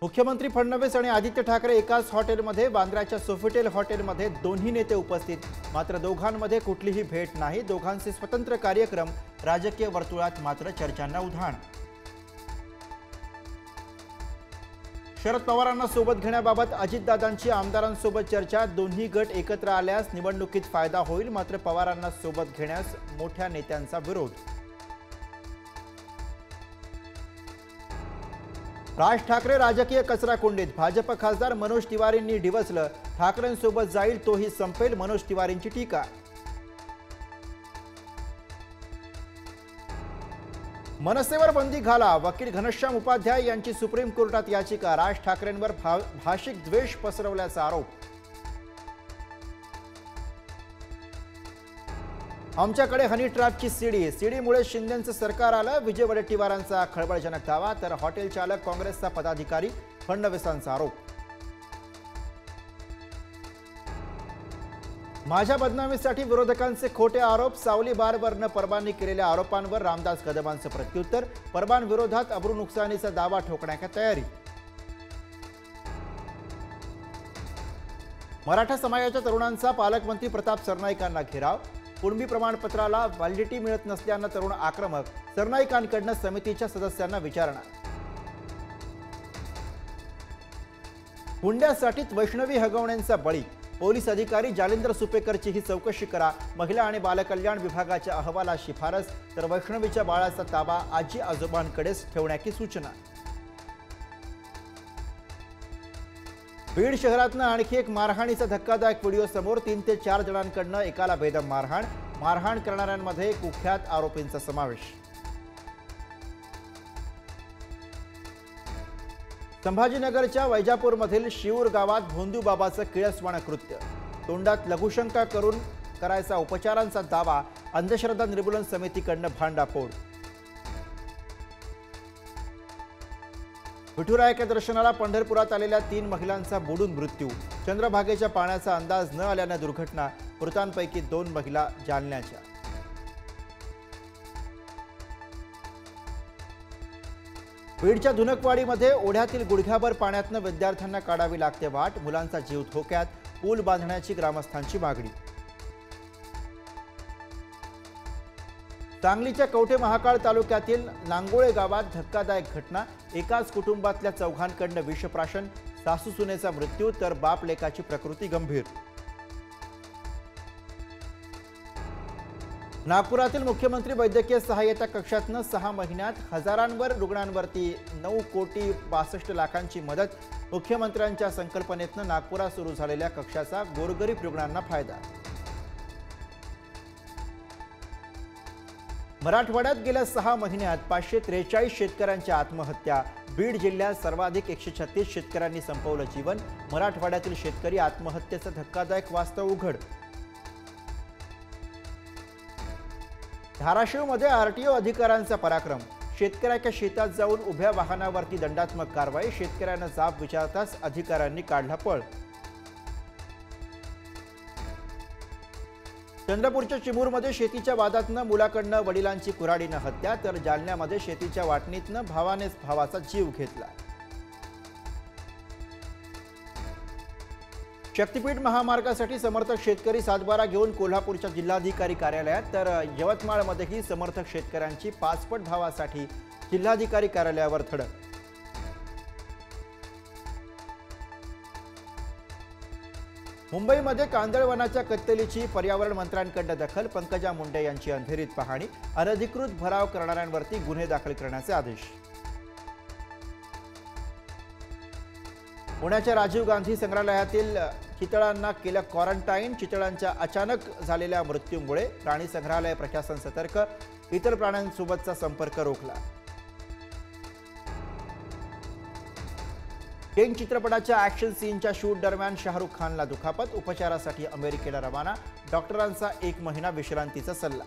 मुख्यमंत्री फडणवीस आणि आदित्य ठाकरे एकाच हॉटेलमध्ये बांद्राच्या सोफिटेल हॉटेलमध्ये दोन्ही नेते उपस्थित, मात्र दोघांमध्ये कुठलीही भेट नाही। दोघांचे स्वतंत्र कार्यक्रम, राजकीय वर्तुळात मात्र चर्चांना उधाण। शरद पवारांना सोबत घेण्याबाबत अजितदादांची आमदारांसोबत चर्चा। दोन्ही गट एकत्र आल्यास निवडणुकीत फायदा होईल, मात्र पवारांना सोबत घेण्यास मोठ्या नेत्यांचा विरोध। राज ठाकरे राजकीय कचरा कुंडीत, भाजप खासदार मनोज तिवारींनी डिवचलं। ठाकरेंसोबत जाईल तोही संपेल, मनोज तिवारींची टीका। मनसेवर बंदी घाला, वकील घनश्याम उपाध्याय यांची सुप्रीम कोर्टात याचिका। राज ठाकरेंवर भाषिक द्वेष पसरवल्याचा आरोप। आमच्याकडे हनी ट्रॅपची सीडीमुळे शिंदेंचं सरकार आलं, विजय वडेट्टीवारांचा खळबळजनक दावा। तर हॉटेल चालक काँग्रेसचा पदाधिकारी, फडणवीसांचा आरोप। माझ्या बदनामीसाठी विरोधकांचे खोटे आरोप, सावली बारवरनं परबांनी केलेल्या आरोपांवर रामदास कदमांचं प्रत्युत्तर। परबान विरोधात अब्रू नुकसानीचा दावा ठोकण्याची तयारी। मराठा समाजाच्या तरुणांचा पालकमंत्री प्रताप सरनाईकांना घेराव। कुणबी प्रमाणपत्राला व्हॅलिडिटी मिळत नसल्यानं तरुण आक्रमक, सरनाईकांकडनं समितीच्या सदस्यांना विचारणा। हुंड्यासाठीच वैष्णवी हगवण्यांचा बळी, पोलीस अधिकारी जालिंदर सुपेकरची ही चौकशी करा। महिला आणि बालकल्याण विभागाच्या अहवालात शिफारस, तर वैष्णवीच्या बाळाचा ताबा आजी आजोबांकडेच ठेवण्याची सूचना। बीड शहरातनं आणखी एक मारहाणीचा धक्कादायक व्हिडिओ समोर। 3 ते 4 जणांकडनं एकाला बेदम मारहाण करणाऱ्यांमध्ये कुख्यात आरोपींचा समावेश। संभाजीनगरच्या वैजापूरमधील शिऊर गावात भोंदूबाबाचं किळसवाणं कृत्य, तोंडात लघुशंका करून करायचा उपचारांचा दावा। अंधश्रद्धा निर्मूलन समितीकडनं भांडाफोड। विठुरायाच्या दर्शनाला पंढरपुरात आलेल्या 3 महिलांचा बुडून मृत्यू, चंद्रभागेच्या पाण्याचा अंदाज न आल्यानं दुर्घटना। मृतांपैकी 2 महिला जालन्याच्या। बीडच्या धुनकवाडीमध्ये ओढ्यातील गुडघ्याभर पाण्यातनं विद्यार्थ्यांना काढावी लागते वाट, मुलांचा जीव धोक्यात। पूल बांधण्याची ग्रामस्थांची मागणी। सांगलीच्या कवठे महाकाळ तालुक्यातील नांगोळे गावात धक्कादायक घटना, एकाच कुटुंबातल्या 4घांकडनं विषप्राशन, सासू सुनेचा मृत्यू, तर बाप लेकाची प्रकृती गंभीर। नागपुरातील मुख्यमंत्री वैद्यकीय सहाय्यता कक्षातनं 6 महिन्यात हजारांवर रुग्णांवरती 9,62,00,000ची मदत। मुख्यमंत्र्यांच्या संकल्पनेतनं नागपुरात सुरू झालेल्या कक्षाचा गोरगरीब रुग्णांना फायदा। मराठवाड्यात गेल्या 6 महिन्यात 543 शेतकऱ्यांच्या आत्महत्या। बीड जिल्ह्यात सर्वाधिक 136 शेतकऱ्यांनी संपवलं जीवन। मराठवाड्यातील शेतकरी आत्महत्येचं धक्कादायक वास्तव उघड। धाराशिवमध्ये आरटीओ अधिकाऱ्यांचा पराक्रम, शेतकऱ्याच्या शेतात जाऊन उभ्या वाहनावरती दंडात्मक कारवाई। शेतकऱ्यांना जाब विचारताच अधिकाऱ्यांनी काढला पळ। चंद्रपूरच्या चिमूरमध्ये शेतीच्या वादातनं मुलाकडनं वडिलांची कुऱ्हाडीनं हत्या, तर जालन्यामध्ये शेतीच्या वाटणीतनं भावानेच भावाचा जीव घेतला। शक्तीपीठ महामार्गासाठी समर्थक शेतकरी सातबारा घेऊन कोल्हापूरच्या जिल्हाधिकारी कार्यालयात, तर यवतमाळमध्येही समर्थक शेतकऱ्यांची 5 पट भावासाठी जिल्हाधिकारी कार्यालयावर धडक। मुंबईमध्ये कांदळवनाच्या कत्तलीची पर्यावरण मंत्र्यांकडनं दखल, पंकजा मुंडे यांची अंधेरीत पाहणी। अनधिकृत भराव करणाऱ्यांवरती गुन्हे दाखल करण्याचे आदेश। पुण्याच्या राजीव गांधी संग्रहालयातील चितळांना केलं क्वारंटाईन, चितळांच्या अचानक झालेल्या मृत्यूमुळे प्राणी संग्रहालय प्रशासन सतर्क, इतर प्राण्यांसोबतचा संपर्क रोखला। किंग चित्रपटाच्या ॲक्शन सीनच्या शूट दरम्यान शाहरुख खानला दुखापत, उपचारासाठी अमेरिकेला रवाना। डॉक्टरांचा 1 महिना विश्रांतीचा सल्ला।